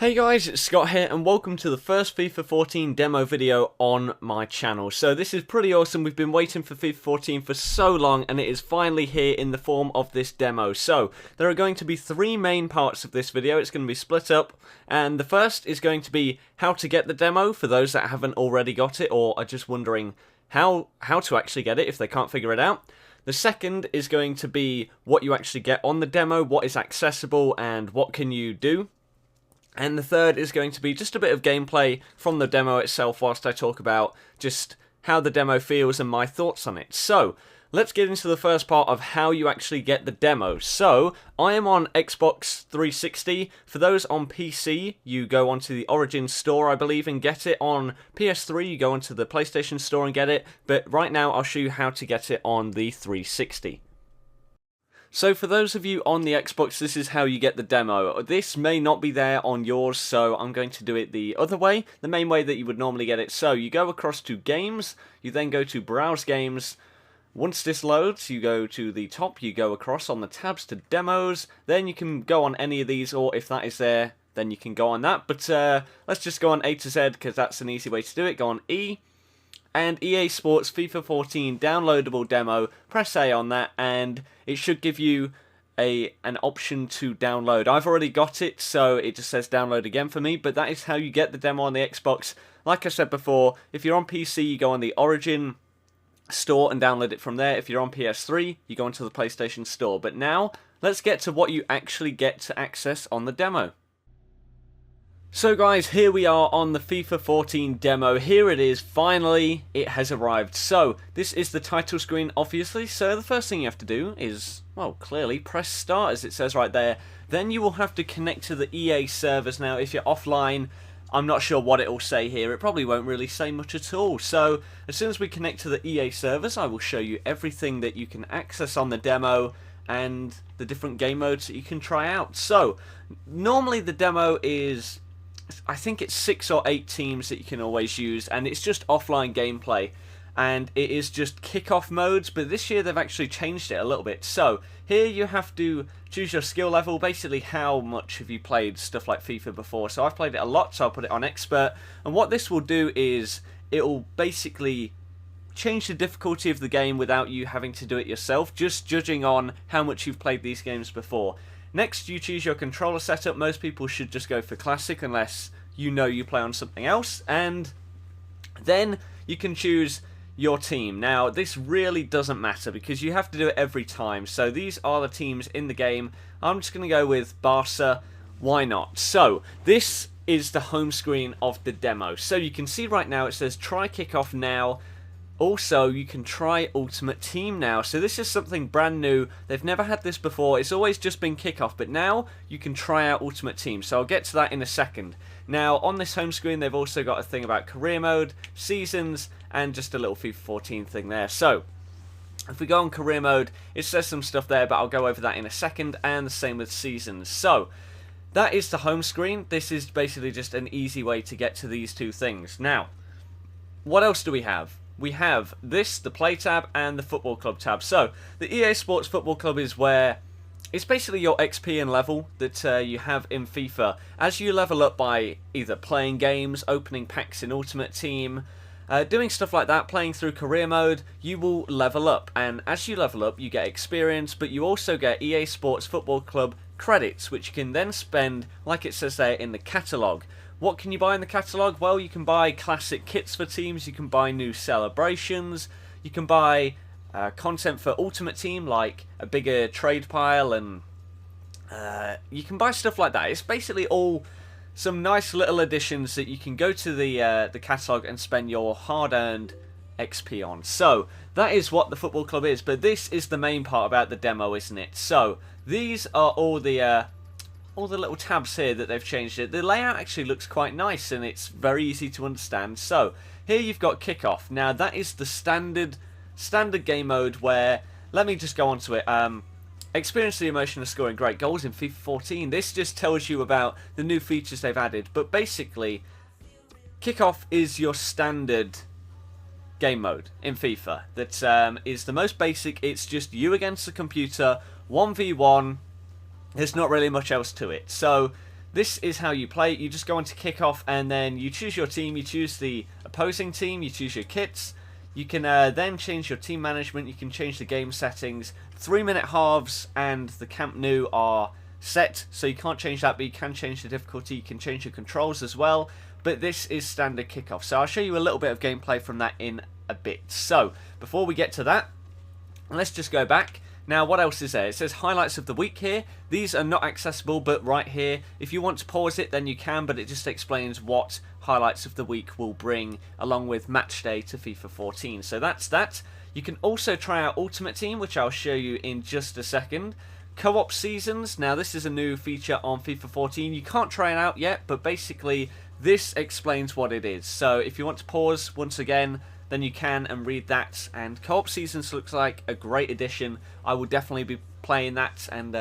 Hey guys, it's Scott here and welcome to the first FIFA 14 demo video on my channel. So this is pretty awesome. We've been waiting for FIFA 14 for so long and it is finally here in the form of this demo. So there are going to be three main parts of this video. It's going to be split up, and the first is going to be how to get the demo for those that haven't already got it or are just wondering how to actually get it if they can't figure it out. The second is going to be what you actually get on the demo, what is accessible and what can you do. And the third is going to be just a bit of gameplay from the demo itself whilst I talk about just how the demo feels and my thoughts on it. So, let's get into the first part of how you actually get the demo. So, I am on Xbox 360. For those on PC, you go onto the Origin store, I believe, and get it. On PS3, you go onto the PlayStation store and get it. But right now, I'll show you how to get it on the 360. So for those of you on the Xbox, this is how you get the demo. This may not be there on yours, so I'm going to do it the other way, the main way that you would normally get it. So you go across to Games, you then go to Browse Games. Once this loads, you go to the top, you go across on the tabs to Demos, then you can go on any of these, or if that is there, then you can go on that. But let's just go on A to Z, because that's an easy way to do it. Go on E. And EA Sports FIFA 14 downloadable demo, press A on that and it should give you an option to download. I've already got it, so it just says download again for me, but that is how you get the demo on the Xbox. Like I said before, if you're on PC, you go on the Origin store and download it from there. If you're on PS3, you go into the PlayStation store. But now, let's get to what you actually get to access on the demo. So guys, here we are on the FIFA 14 demo. Here it is, finally, it has arrived. So, this is the title screen, obviously, so the first thing you have to do is, well, clearly, press start, as it says right there. Then you will have to connect to the EA servers. Now, if you're offline, I'm not sure what it will say here. It probably won't really say much at all. So, as soon as we connect to the EA servers, I will show you everything that you can access on the demo and the different game modes that you can try out. So, normally the demo is, I think it's 6 or 8 teams that you can always use, and it's just offline gameplay, and it is just kickoff modes, but this year they've actually changed it a little bit. So here you have to choose your skill level, basically how much have you played stuff like FIFA before. So I've played it a lot, so I'll put it on expert, and what this will do is it will basically change the difficulty of the game without you having to do it yourself, just judging on how much you've played these games before. Next, you choose your controller setup. Most people should just go for classic unless you know you play on something else. And then you can choose your team. Now, this really doesn't matter because you have to do it every time. So these are the teams in the game. I'm just going to go with Barca. Why not? So this is the home screen of the demo. So you can see right now it says try kickoff now. Also, you can try Ultimate Team now. So this is something brand new. They've never had this before. It's always just been kickoff, but now you can try out Ultimate Team. So I'll get to that in a second. Now, on this home screen, they've also got a thing about career mode, seasons, and just a little FIFA 14 thing there. So, if we go on career mode, it says some stuff there, but I'll go over that in a second, and the same with seasons. So, that is the home screen. This is basically just an easy way to get to these two things. Now, what else do we have? We have this, the Play tab, and the Football Club tab. So, the EA Sports Football Club is where it's basically your XP and level that you have in FIFA. As you level up by either playing games, opening packs in Ultimate Team, doing stuff like that, playing through career mode, you will level up. And as you level up, you get experience, but you also get EA Sports Football Club credits, which you can then spend, like it says there, in the catalogue. What can you buy in the catalogue? Well, you can buy classic kits for teams, you can buy new celebrations, you can buy content for Ultimate Team, like a bigger trade pile, and you can buy stuff like that. It's basically all some nice little additions that you can go to the catalogue and spend your hard-earned XP on. So, that is what the Football Club is, but this is the main part about the demo, isn't it? So, these are all the little tabs here that they've changed it. The layout actually looks quite nice and it's very easy to understand. So here you've got kickoff. Now that is the standard game mode where, let me just go on to it. Experience the emotion of scoring great goals in FIFA 14. This just tells you about the new features they've added. But basically, kickoff is your standard game mode in FIFA. That is the most basic. It's just you against the computer, 1v1. There's not really much else to it. So this is how you play. You just go on to kickoff, and then you choose your team, you choose the opposing team, you choose your kits. You can then change your team management, you can change the game settings. 3-minute halves and the Camp Nou are set, so you can't change that, but you can change the difficulty, you can change your controls as well. But this is standard kickoff, so I'll show you a little bit of gameplay from that in a bit. So, before we get to that, let's just go back. Now, what else is there? It says highlights of the week here. These are not accessible, but right here, if you want to pause it, then you can, but it just explains what highlights of the week will bring along with match day to FIFA 14. So that's that. You can also try out Ultimate Team, which I'll show you in just a second. Co-op seasons. Now, this is a new feature on FIFA 14. You can't try it out yet, but basically, this explains what it is. So if you want to pause once again, then you can and read that. And Co-op Seasons looks like a great addition. I will definitely be playing that, and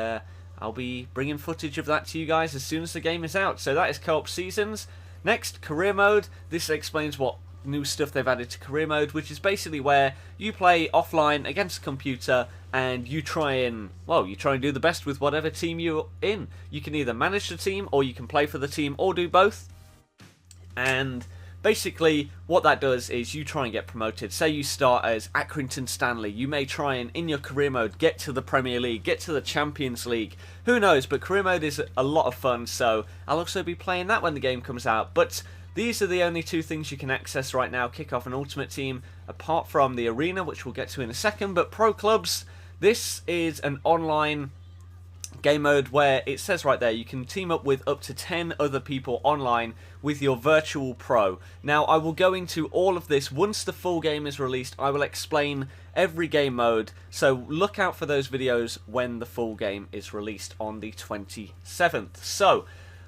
I'll be bringing footage of that to you guys as soon as the game is out. So that is Co-op Seasons. Next, Career Mode. This explains what new stuff they've added to Career Mode, which is basically where you play offline against a computer and you try and do the best with whatever team you're in. You can either manage the team, or you can play for the team, or do both. And basically, what that does is you try and get promoted. Say you start as Accrington Stanley. You may try and, in your career mode, get to the Premier League, get to the Champions League. Who knows, but career mode is a lot of fun, so I'll also be playing that when the game comes out. But these are the only two things you can access right now, Kickoff and Ultimate Team, apart from the Arena, which we'll get to in a second. But Pro Clubs, this is an online game mode where it says right there you can team up with up to 10 other people online with your virtual pro. Now, I will go into all of this once the full game is released. I will explain every game mode, so look out for those videos when the full game is released on the 27th. So,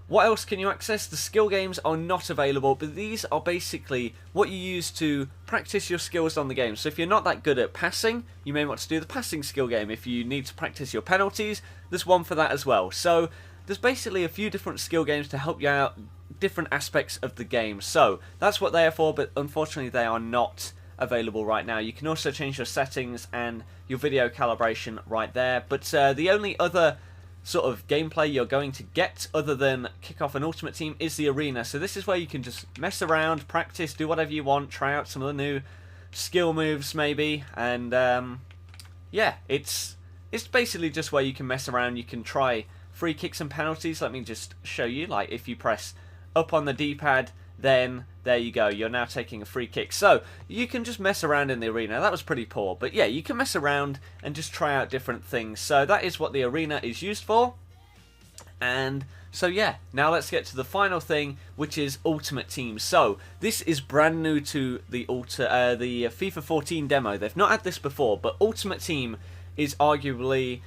what else can you access? The skill games are not available, but these are basically what you use to practice your skills on the game. So if you're not that good at passing, you may want to do the passing skill game. If you need to practice your penalties, there's one for that as well. So there's basically a few different skill games to help you out, different aspects of the game. So that's what they are for, but unfortunately they are not available right now. You can also change your settings and your video calibration right there. But the only other sort of gameplay you're going to get other than Kickoff and Ultimate Team is the Arena. So this is where you can just mess around, practice, do whatever you want, try out some of the new skill moves maybe, and yeah, it's basically just where you can mess around. You can try free kicks and penalties. Let me just show you. Like, if you press up on the D-pad, then there you go, you're now taking a free kick. So you can just mess around in the Arena. That was pretty poor, but yeah, you can mess around and just try out different things. So that is what the Arena is used for. And so yeah, now let's get to the final thing, which is Ultimate Team. So this is brand new to the FIFA 14 demo. They've not had this before, but Ultimate Team is arguably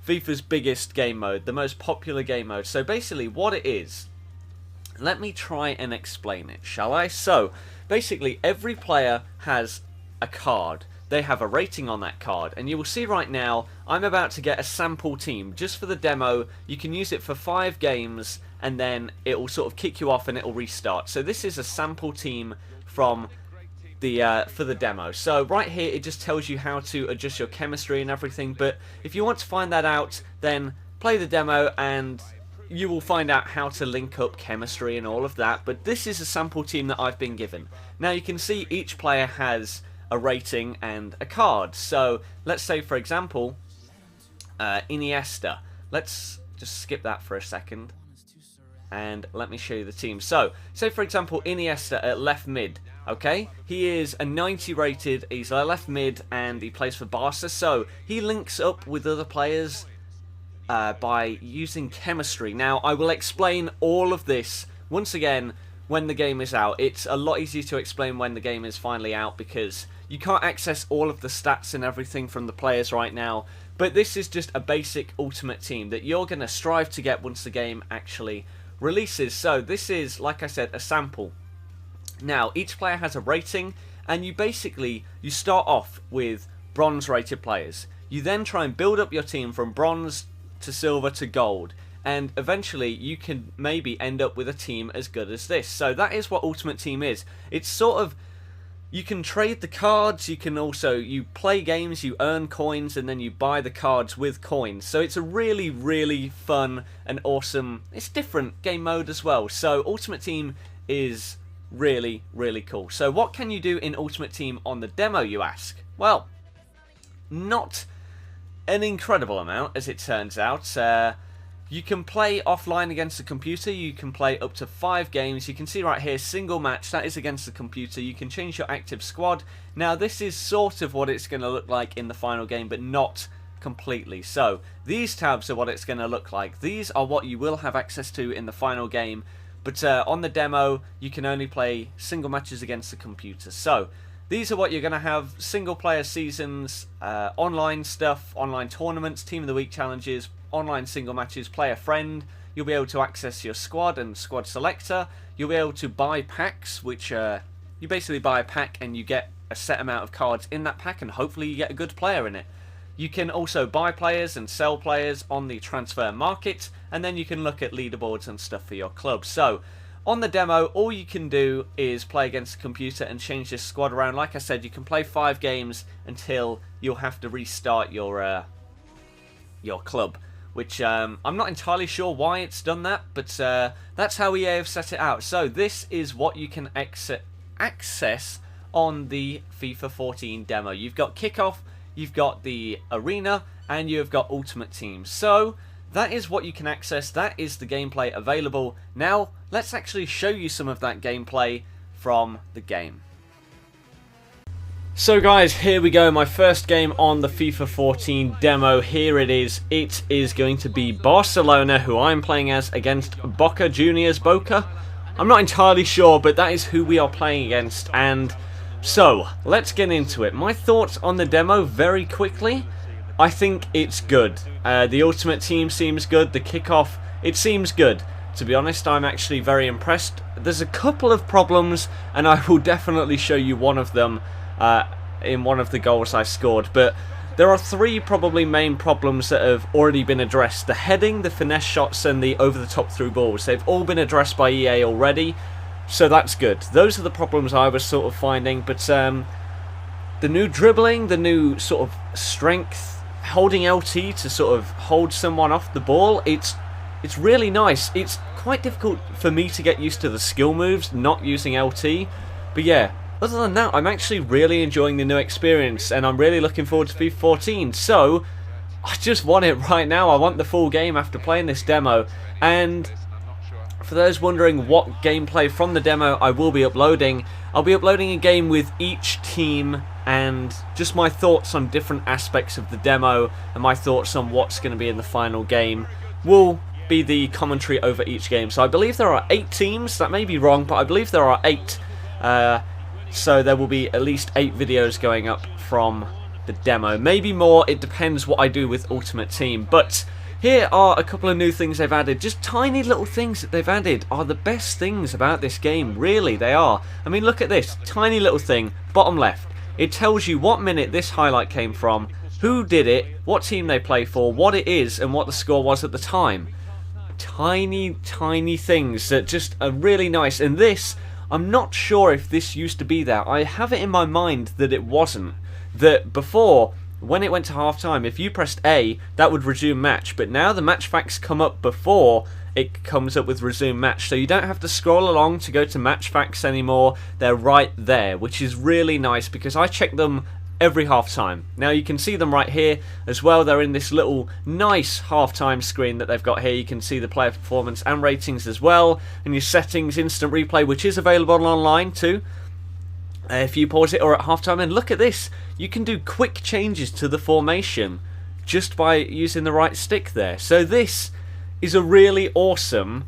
FIFA's biggest game mode, the most popular game mode. So basically what it is, let me try and explain it, shall I? So, basically, every player has a card. They have a rating on that card. And you will see right now, I'm about to get a sample team. Just for the demo, you can use it for 5 games, and then it will sort of kick you off and it will restart. So this is a sample team from the for the demo. So right here, it just tells you how to adjust your chemistry and everything. But if you want to find that out, then play the demo and you will find out how to link up chemistry and all of that. But this is a sample team that I've been given. Now you can see each player has a rating and a card. So let's say, for example, Iniesta. Let's just skip that for a second and let me show you the team. So say, for example, Iniesta at left mid. Okay, he is a 90 rated, he's a left mid, and he plays for Barca. So he links up with other players by using chemistry. Now, I will explain all of this once again when the game is out. It's a lot easier to explain when the game is finally out because you can't access all of the stats and everything from the players right now. But this is just a basic Ultimate Team that you're going to strive to get once the game actually releases. So this is, like I said, a sample. Now, each player has a rating, and you start off with bronze rated players. You then try and build up your team from bronze to silver to gold, and eventually you can maybe end up with a team as good as this. So that is what Ultimate Team is. It's sort of You can trade the cards, you play games, you earn coins, and then you buy the cards with coins. So it's a really, really fun and awesome, it's different game mode as well. So Ultimate Team is really, really cool. So what can you do in Ultimate Team on the demo, you ask? Well, not an incredible amount, as it turns out. You can play offline against the computer. You can play up to 5 games. You can see right here, single match, that is against the computer. You can change your active squad. Now, this is sort of what it's going to look like in the final game, but not completely. So, these tabs are what it's going to look like. These are what you will have access to in the final game, but on the demo, you can only play single matches against the computer. So, these are what you're going to have: single player seasons, online stuff, online tournaments, team of the week challenges, online single matches, play a friend. You'll be able to access your squad and squad selector. You'll be able to buy packs, which you basically buy a pack and you get a set amount of cards in that pack, and hopefully you get a good player in it. You can also buy players and sell players on the transfer market, and then you can look at leaderboards and stuff for your club. So, on the demo, all you can do is play against the computer and change this squad around. Like I said, you can play 5 games until you'll have to restart your club, which I'm not entirely sure why it's done that, but that's how EA have set it out. So this is what you can access on the FIFA 14 demo. You've got Kickoff, you've got the Arena, and you've got Ultimate Team. So that is what you can access. That is the gameplay available. Now, let's actually show you some of that gameplay from the game. So guys, here we go, my first game on the FIFA 14 demo. Here it is. It is going to be Barcelona, who I'm playing as, against Boca Juniors. Boca? I'm not entirely sure, but that is who we are playing against. And so, let's get into it. My thoughts on the demo very quickly. I think it's good. The Ultimate Team seems good. The Kickoff, it seems good. To be honest, I'm actually very impressed. There's a couple of problems, and I will definitely show you one of them in one of the goals I scored. But there are 3 probably main problems that have already been addressed. The heading, the finesse shots, and the over-the-top through balls. They've all been addressed by EA already, so that's good. Those are the problems I was sort of finding. But the new dribbling, the new sort of strength, holding LT to sort of hold someone off the ball, it's really nice. It's quite difficult for me to get used to the skill moves, not using LT. But yeah, other than that, I'm actually really enjoying the new experience, and I'm really looking forward to FIFA 14. So, I just want it right now. I want the full game after playing this demo. And for those wondering what gameplay from the demo I will be uploading, I'll be uploading a game with each team and just my thoughts on different aspects of the demo, and my thoughts on what's going to be in the final game will be the commentary over each game. So I believe there are 8 teams. That may be wrong, but I believe there are 8. So there will be at least 8 videos going up from the demo. Maybe more, it depends what I do with Ultimate Team. But here are a couple of new things they've added. Just tiny little things that they've added are the best things about this game. Really, they are. I mean, look at this. Tiny little thing, bottom left. It tells you what minute this highlight came from, who did it, what team they play for, what it is, and what the score was at the time. Tiny, tiny things that just are really nice. And this, I'm not sure if this used to be there. I have it in my mind that it wasn't. That before, when it went to half-time, if you pressed A, that would resume match. But now the match facts come up before it comes up with resume match. So you don't have to scroll along to go to match facts anymore. They're right there, which is really nice because I check them every half-time. Now you can see them right here as well. They're in this little nice half-time screen that they've got here. You can see the player performance and ratings as well, and your settings, instant replay, which is available online too if you pause it or at half-time. And look at this, you can do quick changes to the formation just by using the right stick there. So this is a really awesome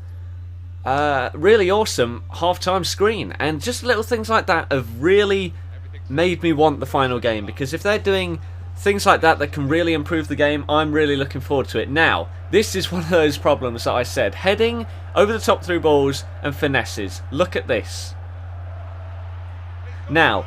half-time screen, and just little things like that have really made me want the final game, because if they're doing things like that that can really improve the game, I'm really looking forward to it. Now, this is one of those problems that I said: heading, over the top through balls, and finesses. Look at this. Now,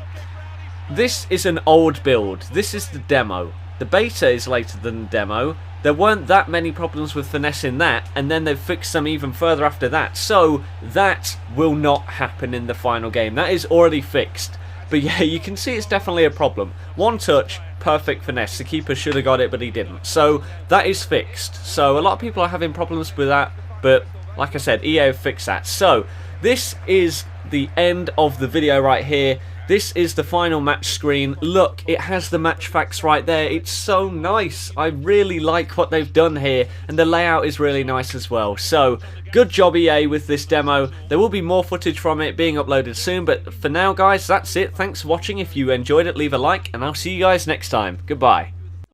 this is an old build. This is the demo. The beta is later than the demo. There weren't that many problems with finesse in that, and then they've fixed them even further after that. So, that will not happen in the final game. That is already fixed. But yeah, you can see it's definitely a problem. One touch, perfect finesse. The keeper should have got it, but he didn't. So that is fixed. So a lot of people are having problems with that, but like I said, EA have fixed that. So this is the end of the video right here. This is the final match screen. Look, it has the match facts right there. It's so nice. I really like what they've done here, and the layout is really nice as well. So, good job EA with this demo. There will be more footage from it being uploaded soon, but for now guys, that's it. Thanks for watching. If you enjoyed it, leave a like, and I'll see you guys next time. Goodbye.